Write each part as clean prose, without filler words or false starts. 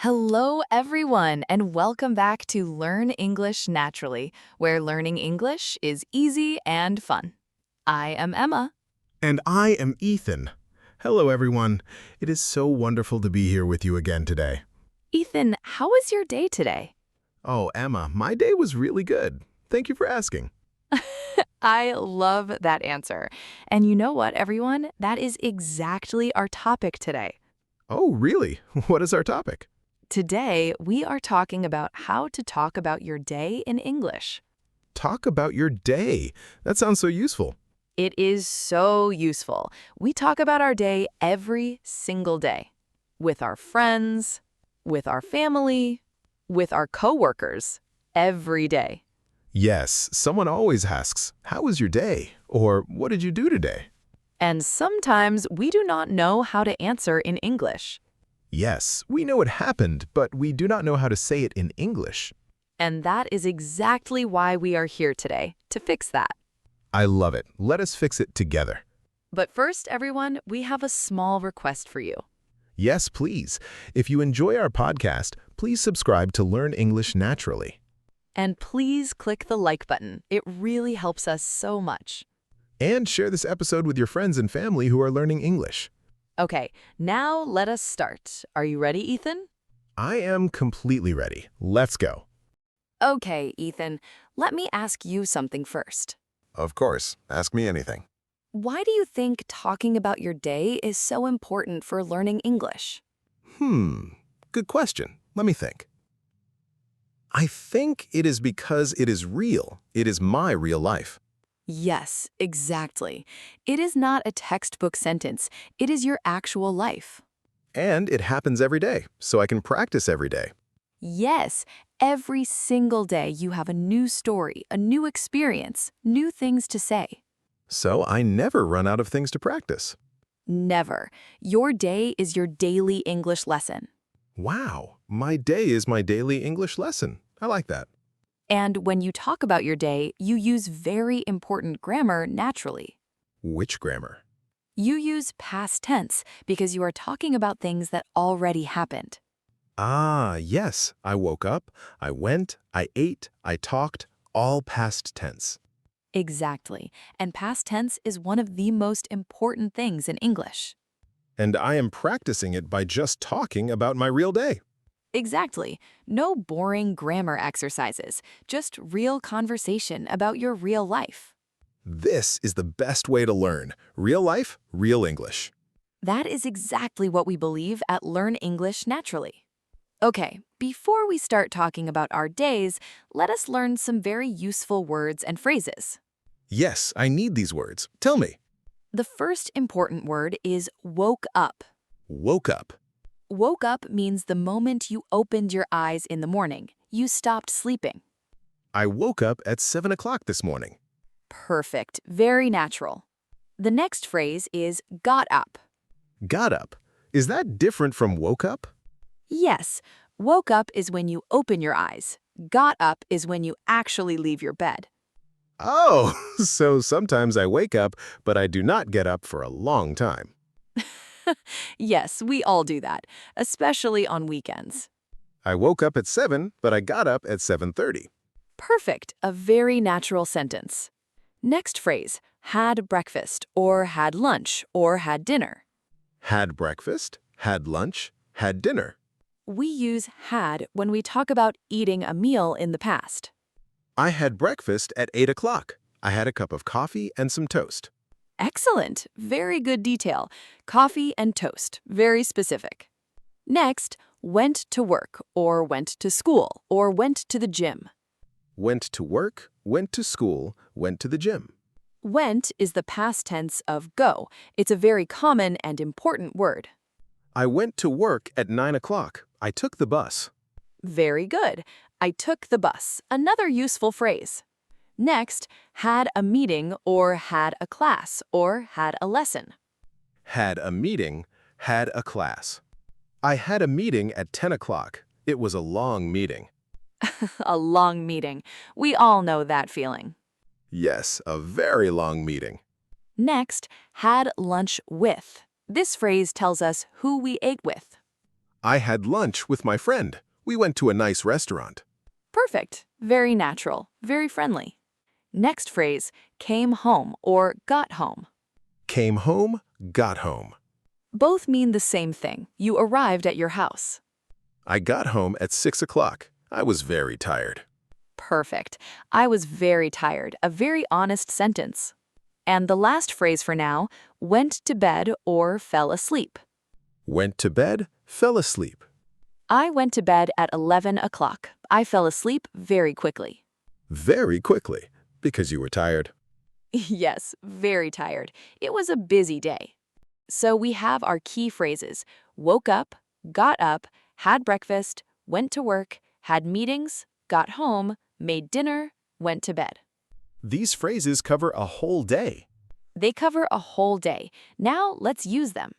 Hello, everyone, and welcome back to Learn English Naturally, where learning English is easy and fun. I am Emma. And I am Ethan. Hello, everyone. It is so wonderful to be here with you again today. Ethan, how was your day today? Oh, Emma, my day was really good. Thank you for asking. I love that answer. And you know what, everyone? That is exactly our topic today. Oh, really? What is our topic? Today, we are talking about how to talk about your day in English. Talk about your day. That sounds so useful. It is so useful. We talk about our day every single day. With our friends, with our family, with our coworkers, every day. Yes, someone always asks, how was your day? Or what did you do today? And sometimes we do not know how to answer in English. Yes, we know it happened, but we do not know how to say it in English. And that is exactly why we are here today, to fix that. I love it. Let us fix it together. But first, everyone, we have a small request for you. Yes, please. If you enjoy our podcast, please subscribe to Learn English Naturally. And please click the like button. It really helps us so much. And share this episode with your friends and family who are learning English. Okay, now let us start. Are you ready, Ethan? I am completely ready. Let's go. Okay, Ethan, let me ask you something first. Of course. Ask me anything. Why do you think talking about your day is so important for learning English? Good question. Let me think. I think it is because it is real. It is my real life. Yes, exactly. It is not a textbook sentence. It is your actual life. And it happens every day, so I can practice every day. Yes, every single day you have a new story, a new experience, new things to say. So I never run out of things to practice. Never. Your day is your daily English lesson. Wow, my day is my daily English lesson. I like that. And when you talk about your day, you use very important grammar naturally. Which grammar? You use past tense because you are talking about things that already happened. Ah, yes. I woke up, I went, I ate, I talked, all past tense. Exactly. And past tense is one of the most important things in English. And I am practicing it by just talking about my real day. Exactly. No boring grammar exercises, just real conversation about your real life. This is the best way to learn. Real life, real English. That is exactly what we believe at Learn English Naturally. Okay, before we start talking about our days, let us learn some very useful words and phrases. Yes, I need these words. Tell me. The first important word is woke up. Woke up. Woke up means the moment you opened your eyes in the morning, you stopped sleeping. I woke up at 7 o'clock this morning. Perfect, very natural. The next phrase is got up. Got up. Is that different from woke up? Yes, woke up is when you open your eyes. Got up is when you actually leave your bed. Oh, so sometimes I wake up, but I do not get up for a long time. Yes, we all do that, especially on weekends. I woke up at 7, but I got up at 7:30. Perfect, a very natural sentence. Next phrase, had breakfast, or had lunch, or had dinner. Had breakfast, had lunch, had dinner. We use had when we talk about eating a meal in the past. I had breakfast at 8 o'clock. I had a cup of coffee and some toast. Excellent, very good detail. Coffee and toast, very specific. Next, went to work, or went to school, or went to the gym. Went to work, went to school, went to the gym. Went is the past tense of go. It's a very common and important word. I went to work at 9 o'clock. I took the bus. Very good. I took the bus, another useful phrase. Next, had a meeting or had a class or had a lesson. Had a meeting, had a class. I had a meeting at 10 o'clock. It was a long meeting. A long meeting. We all know that feeling. Yes, a very long meeting. Next, had lunch with. This phrase tells us who we ate with. I had lunch with my friend. We went to a nice restaurant. Perfect. Very natural. Very friendly. Next phrase, came home or got home. Came home, got home. Both mean the same thing. You arrived at your house. I got home at 6 o'clock. I was very tired. Perfect. I was very tired. A very honest sentence. And the last phrase for now, went to bed or fell asleep. Went to bed, fell asleep. I went to bed at 11 o'clock. I fell asleep very quickly. Very quickly, because you were tired. Yes, very tired. It was a busy day. So we have our key phrases: woke up, got up, had breakfast, went to work, had meetings, got home, made dinner, went to bed. These phrases cover a whole day. They cover a whole day. Now let's use them.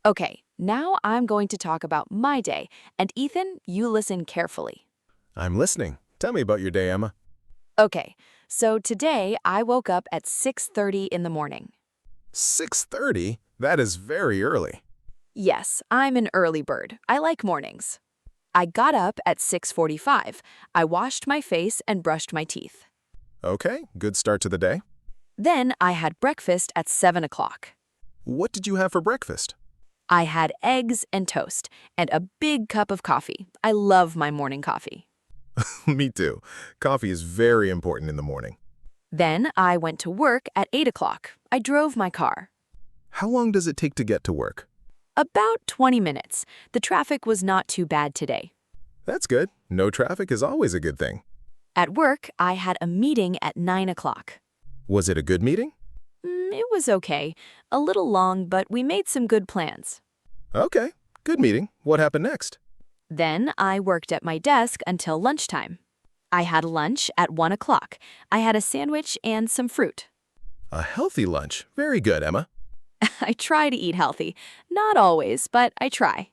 Okay, now I'm going to talk about my day, and Ethan, you listen carefully. I'm listening. Tell me about your day, Emma. Okay, so today I woke up at 6:30 in the morning. 6:30? That is very early. Yes, I'm an early bird. I like mornings. I got up at 6:45. I washed my face and brushed my teeth. Okay, good start to the day. Then I had breakfast at 7 o'clock. What did you have for breakfast? I had eggs and toast and a big cup of coffee. I love my morning coffee. Me too. Coffee is very important in the morning. Then I went to work at 8 o'clock. I drove my car. How long does it take to get to work? About 20 minutes. The traffic was not too bad today. That's good. No traffic is always a good thing. At work, I had a meeting at 9 o'clock. Was it a good meeting? It was okay. A little long, but we made some good plans. Okay, good meeting. What happened next? Then I worked at my desk until lunchtime. I had lunch at 1 o'clock. I had a sandwich and some fruit. A healthy lunch. Very good, Emma. I try to eat healthy. Not always, but I try.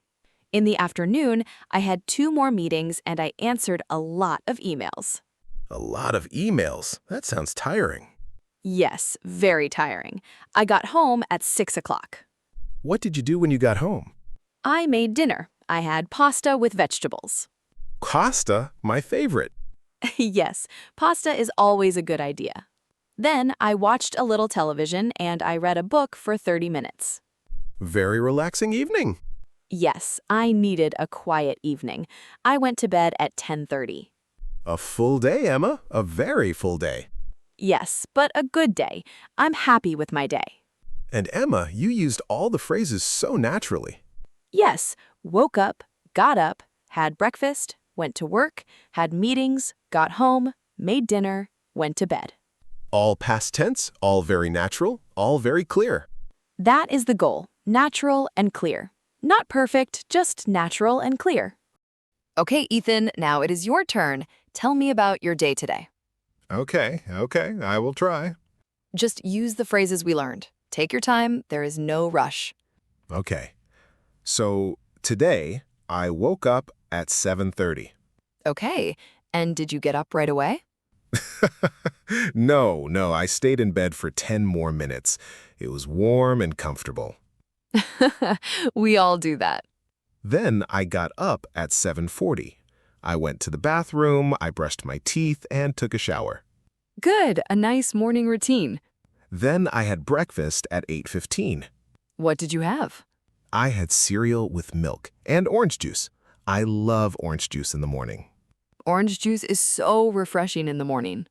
In the afternoon, I had 2 more meetings and I answered a lot of emails. A lot of emails. That sounds tiring. Yes, very tiring. I got home at 6 o'clock. What did you do when you got home? I made dinner. I had pasta with vegetables. Pasta, my favorite. Yes, pasta is always a good idea. Then I watched a little television and I read a book for 30 minutes. Very relaxing evening. Yes, I needed a quiet evening. I went to bed at 10:30. A full day, Emma. A very full day. Yes, but a good day. I'm happy with my day. And Emma, you used all the phrases so naturally. Yes, woke up, got up, had breakfast, went to work, had meetings, got home, made dinner, went to bed. All past tense, all very natural, all very clear. That is the goal, natural and clear. Not perfect, just natural and clear. Okay, Ethan, now it is your turn. Tell me about your day today. Okay, I will try. Just use the phrases we learned. Take your time, there is no rush. Okay. So today, I woke up at 7:30. Okay, and did you get up right away? No, I stayed in bed for 10 more minutes. It was warm and comfortable. We all do that. Then I got up at 7:40. I went to the bathroom, I brushed my teeth, and took a shower. Good, a nice morning routine. Then I had breakfast at 8:15. What did you have? I had cereal with milk and orange juice. I love orange juice in the morning. Orange juice is so refreshing in the morning.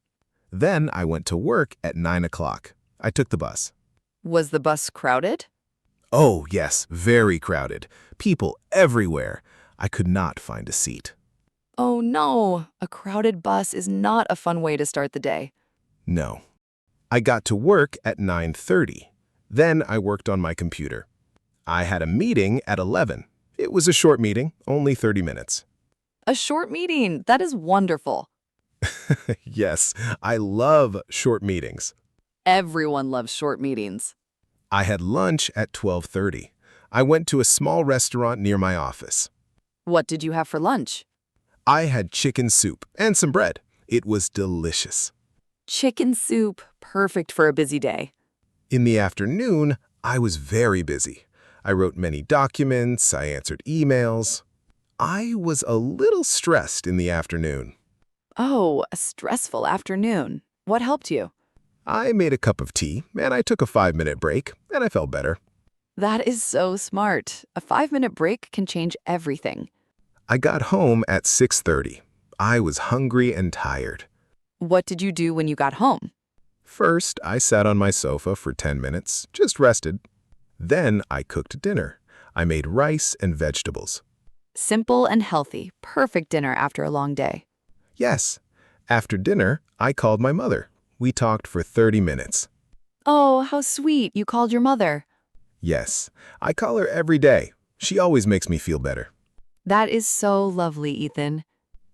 Then I went to work at 9 o'clock. I took the bus. Was the bus crowded? Oh, yes, very crowded. People everywhere. I could not find a seat. Oh no, a crowded bus is not a fun way to start the day. No. I got to work at 9:30. Then I worked on my computer. I had a meeting at 11. It was a short meeting, only 30 minutes. A short meeting, that is wonderful. Yes, I love short meetings. Everyone loves short meetings. I had lunch at 12:30. I went to a small restaurant near my office. What did you have for lunch? I had chicken soup and some bread. It was delicious. Chicken soup, perfect for a busy day. In the afternoon, I was very busy. I wrote many documents, I answered emails. I was a little stressed in the afternoon. Oh, a stressful afternoon. What helped you? I made a cup of tea, and I took a 5-minute break, and I felt better. That is so smart. A 5-minute break can change everything. I got home at 6:30. I was hungry and tired. What did you do when you got home? First, I sat on my sofa for 10 minutes, just rested. Then I cooked dinner. I made rice and vegetables. Simple and healthy. Perfect dinner after a long day. Yes. After dinner, I called my mother. We talked for 30 minutes. Oh, how sweet. You called your mother. Yes, I call her every day. She always makes me feel better. That is so lovely, Ethan.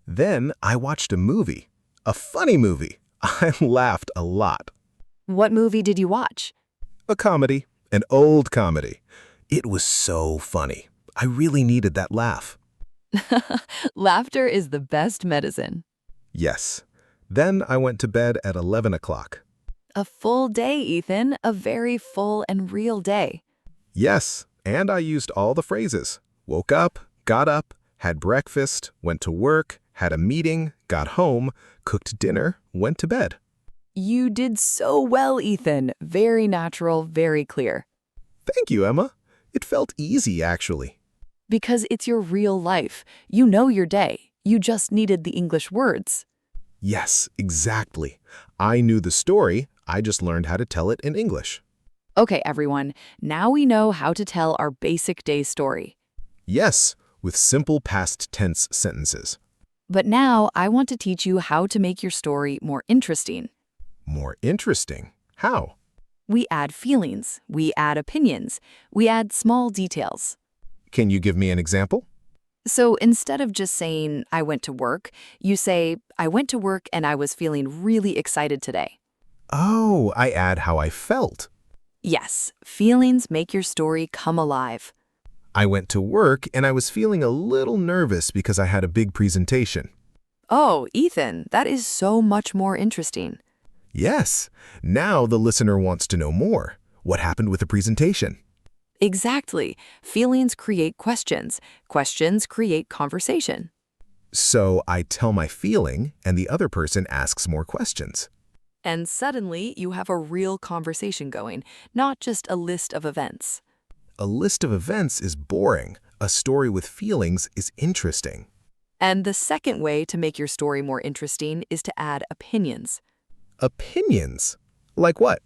Then I watched a movie. A funny movie. I laughed a lot. What movie did you watch? A comedy. An old comedy. It was so funny. I really needed that laugh. Laughter is the best medicine. Yes. Then I went to bed at 11 o'clock. A full day, Ethan. A very full and real day. Yes, and I used all the phrases. Woke up, got up, had breakfast, went to work, had a meeting, got home, cooked dinner, went to bed. You did so well, Ethan. Very natural, very clear. Thank you, Emma. It felt easy, actually. Because it's your real life. You know your day. You just needed the English words. Yes, exactly. I knew the story, I just learned how to tell it in English. Okay, everyone. Now we know how to tell our basic day story. Yes, with simple past tense sentences. But now I want to teach you how to make your story more interesting. More interesting? How? We add feelings, we add opinions, we add small details. Can you give me an example? So instead of just saying, I went to work, you say, I went to work and I was feeling really excited today. Oh, I add how I felt. Yes, feelings make your story come alive. I went to work and I was feeling a little nervous because I had a big presentation. Oh, Ethan, that is so much more interesting. Yes, now the listener wants to know more. What happened with the presentation? Exactly. Feelings create questions. Questions create conversation. So I tell my feeling and the other person asks more questions. And suddenly you have a real conversation going, not just a list of events. A list of events is boring. A story with feelings is interesting. And the second way to make your story more interesting is to add opinions. Opinions? Like what?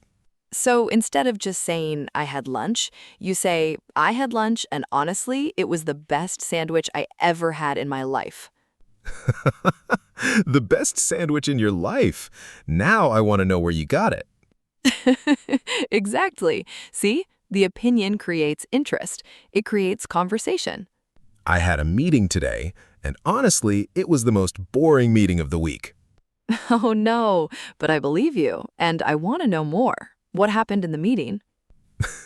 So instead of just saying, I had lunch, you say, I had lunch and honestly, it was the best sandwich I ever had in my life. The best sandwich in your life. Now I want to know where you got it. Exactly. See, the opinion creates interest. It creates conversation. I had a meeting today, and honestly, it was the most boring meeting of the week. Oh no, but I believe you, and I want to know more. What happened in the meeting?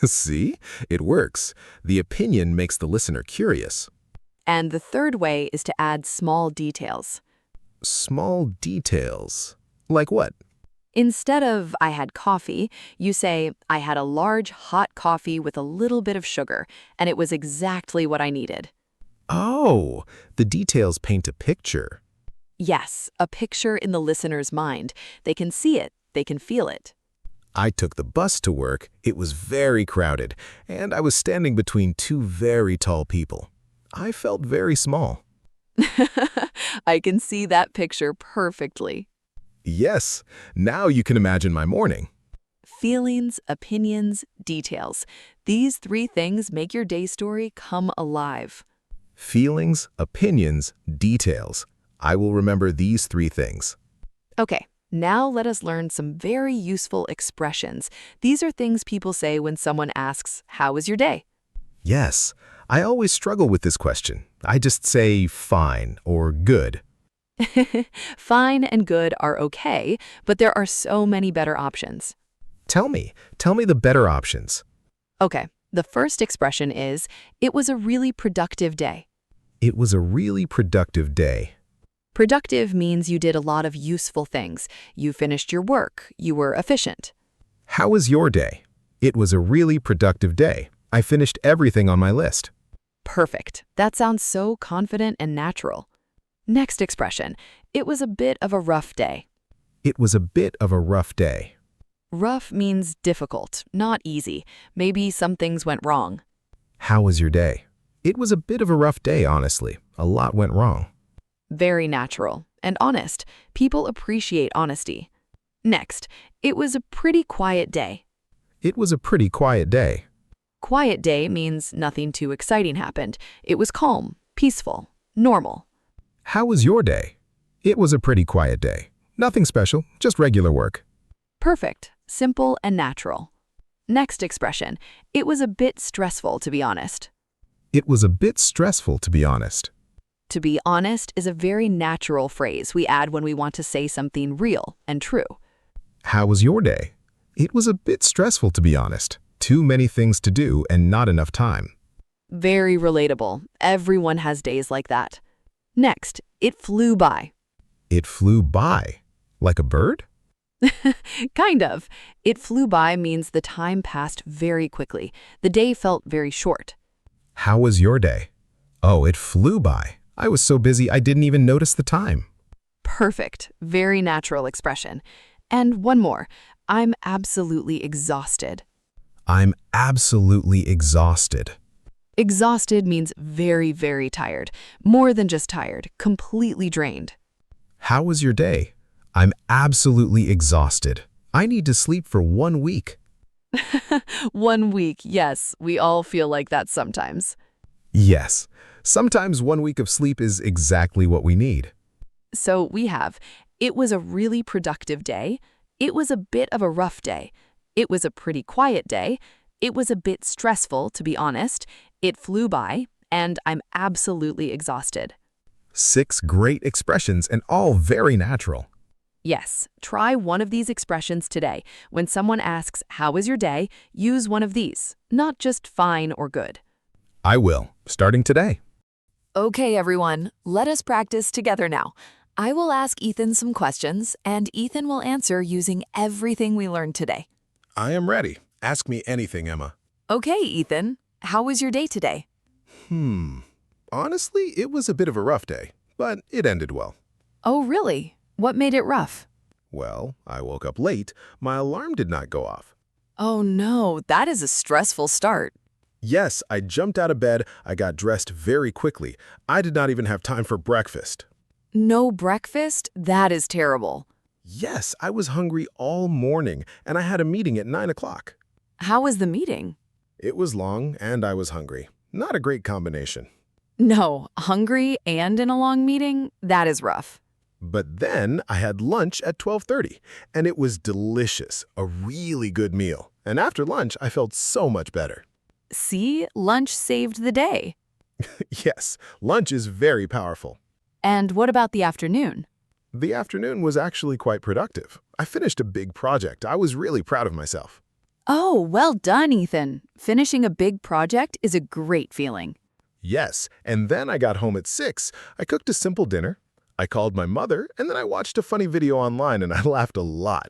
See? It works. The opinion makes the listener curious. And the third way is to add small details. Small details. Like what? Instead of I had coffee, you say I had a large hot coffee with a little bit of sugar, and it was exactly what I needed. Oh, the details paint a picture. Yes, a picture in the listener's mind. They can see it, they can feel it. I took the bus to work. It was very crowded, and I was standing between two very tall people. I felt very small. I can see that picture perfectly. Yes, now you can imagine my morning. Feelings, opinions, details. These three things make your day story come alive. Feelings, opinions, details. I will remember these three things. Okay, now let us learn some very useful expressions. These are things people say when someone asks, how was your day? Yes, I always struggle with this question. I just say fine or good. Fine and good are okay, but there are so many better options. Tell me the better options. Okay, the first expression is, it was a really productive day. It was a really productive day. Productive means you did a lot of useful things. You finished your work. You were efficient. How was your day? It was a really productive day. I finished everything on my list. Perfect. That sounds so confident and natural. Next expression. It was a bit of a rough day. It was a bit of a rough day. Rough means difficult, not easy. Maybe some things went wrong. How was your day? It was a bit of a rough day, honestly. A lot went wrong. Very natural and honest. People appreciate honesty. Next, it was a pretty quiet day. It was a pretty quiet day. Quiet day means nothing too exciting happened. It was calm, peaceful, normal. How was your day? It was a pretty quiet day. Nothing special, just regular work. Perfect, simple, and natural. Next expression. It was a bit stressful, to be honest. It was a bit stressful, to be honest. To be honest is a very natural phrase we add when we want to say something real and true. How was your day? It was a bit stressful, to be honest. Too many things to do and not enough time. Very relatable. Everyone has days like that. Next, it flew by. It flew by. Like a bird? Kind of. It flew by means the time passed very quickly. The day felt very short. How was your day? Oh, it flew by. I was so busy I didn't even notice the time. Perfect. Very natural expression. And one more. I'm absolutely exhausted. I'm absolutely exhausted. Exhausted means very, very tired. More than just tired, completely drained. How was your day? I'm absolutely exhausted. I need to sleep for 1 week. 1 week, yes, we all feel like that sometimes. Yes, sometimes 1 week of sleep is exactly what we need. So we have, it was a really productive day. It was a bit of a rough day. It was a pretty quiet day. It was a bit stressful, to be honest. It flew by, and I'm absolutely exhausted. 6 great expressions and all very natural. Yes, try one of these expressions today. When someone asks, "How was your day?" use one of these, not just fine or good. I will, starting today. Okay, everyone, let us practice together now. I will ask Ethan some questions, and Ethan will answer using everything we learned today. I am ready. Ask me anything, Emma. Okay, Ethan, how was your day today? Honestly, it was a bit of a rough day, but it ended well. Oh, really? What made it rough? Well, I woke up late. My alarm did not go off. Oh no, that is a stressful start. Yes, I jumped out of bed. I got dressed very quickly. I did not even have time for breakfast. No breakfast? That is terrible. Yes, I was hungry all morning, and I had a meeting at 9 o'clock. How was the meeting? It was long, and I was hungry. Not a great combination. No, hungry and in a long meeting? That is rough. But then I had lunch at 12:30, and it was delicious, a really good meal. And after lunch, I felt so much better. See, lunch saved the day. Yes, lunch is very powerful. And what about the afternoon? The afternoon was actually quite productive. I finished a big project. I was really proud of myself. Oh, well done, Ethan. Finishing a big project is a great feeling. Yes, and then I got home at 6. I cooked a simple dinner. I called my mother, and then I watched a funny video online, and I laughed a lot.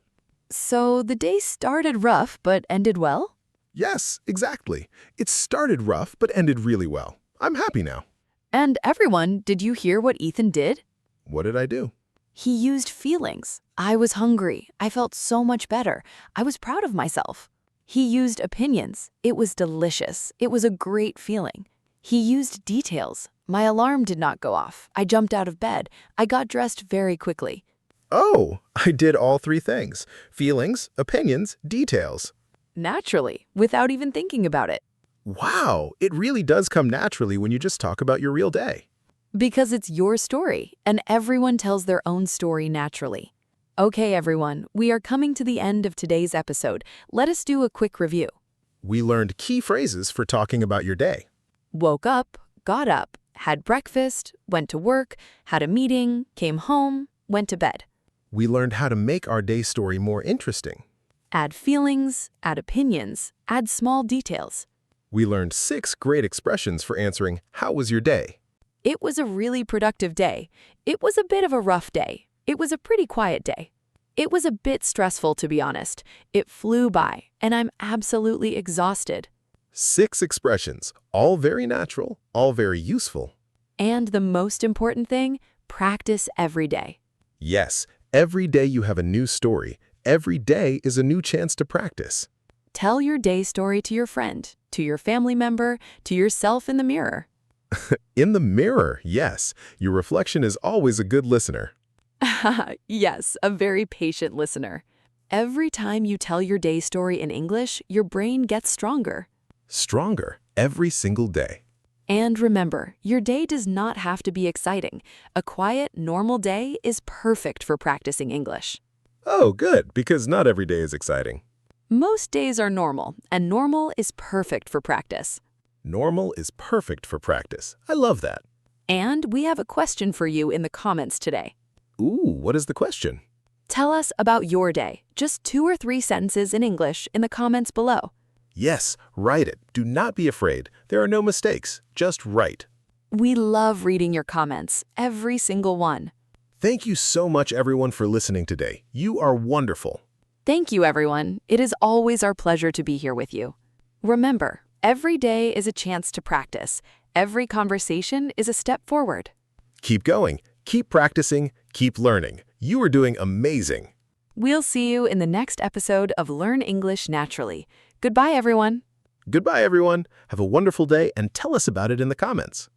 So the day started rough but ended well? Yes, exactly. It started rough, but ended really well. I'm happy now. And everyone, did you hear what Ethan did? What did I do? He used feelings. I was hungry. I felt so much better. I was proud of myself. He used opinions. It was delicious. It was a great feeling. He used details. My alarm did not go off. I jumped out of bed. I got dressed very quickly. Oh, I did all 3 things. Feelings, opinions, details. Naturally, without even thinking about it. Wow, it really does come naturally when you just talk about your real day. Because it's your story, and everyone tells their own story naturally. Okay, everyone, we are coming to the end of today's episode. Let us do a quick review. We learned key phrases for talking about your day. Woke up, got up, had breakfast, went to work, had a meeting, came home, went to bed. We learned how to make our day story more interesting. Add feelings, add opinions, add small details. We learned 6 great expressions for answering, "How was your day?" It was a really productive day. It was a bit of a rough day. It was a pretty quiet day. It was a bit stressful, to be honest. It flew by, and I'm absolutely exhausted. 6 expressions, all very natural, all very useful. And the most important thing, practice every day. Yes, every day you have a new story. Every day is a new chance to practice. Tell your day story to your friend, to your family member, to yourself in the mirror. In the mirror, yes. Your reflection is always a good listener. Yes, a very patient listener. Every time you tell your day story in English, your brain gets stronger. Stronger every single day. And remember, your day does not have to be exciting. A quiet, normal day is perfect for practicing English. Oh, good, because not every day is exciting. Most days are normal, and normal is perfect for practice. Normal is perfect for practice. I love that. And we have a question for you in the comments today. Ooh, what is the question? Tell us about your day. Just 2 or 3 sentences in English in the comments below. Yes, write it. Do not be afraid. There are no mistakes. Just write. We love reading your comments, every single one. Thank you so much, everyone, for listening today. You are wonderful. Thank you, everyone. It is always our pleasure to be here with you. Remember, every day is a chance to practice. Every conversation is a step forward. Keep going. Keep practicing. Keep learning. You are doing amazing. We'll see you in the next episode of Learn English Naturally. Goodbye, everyone. Goodbye, everyone. Have a wonderful day and tell us about it in the comments.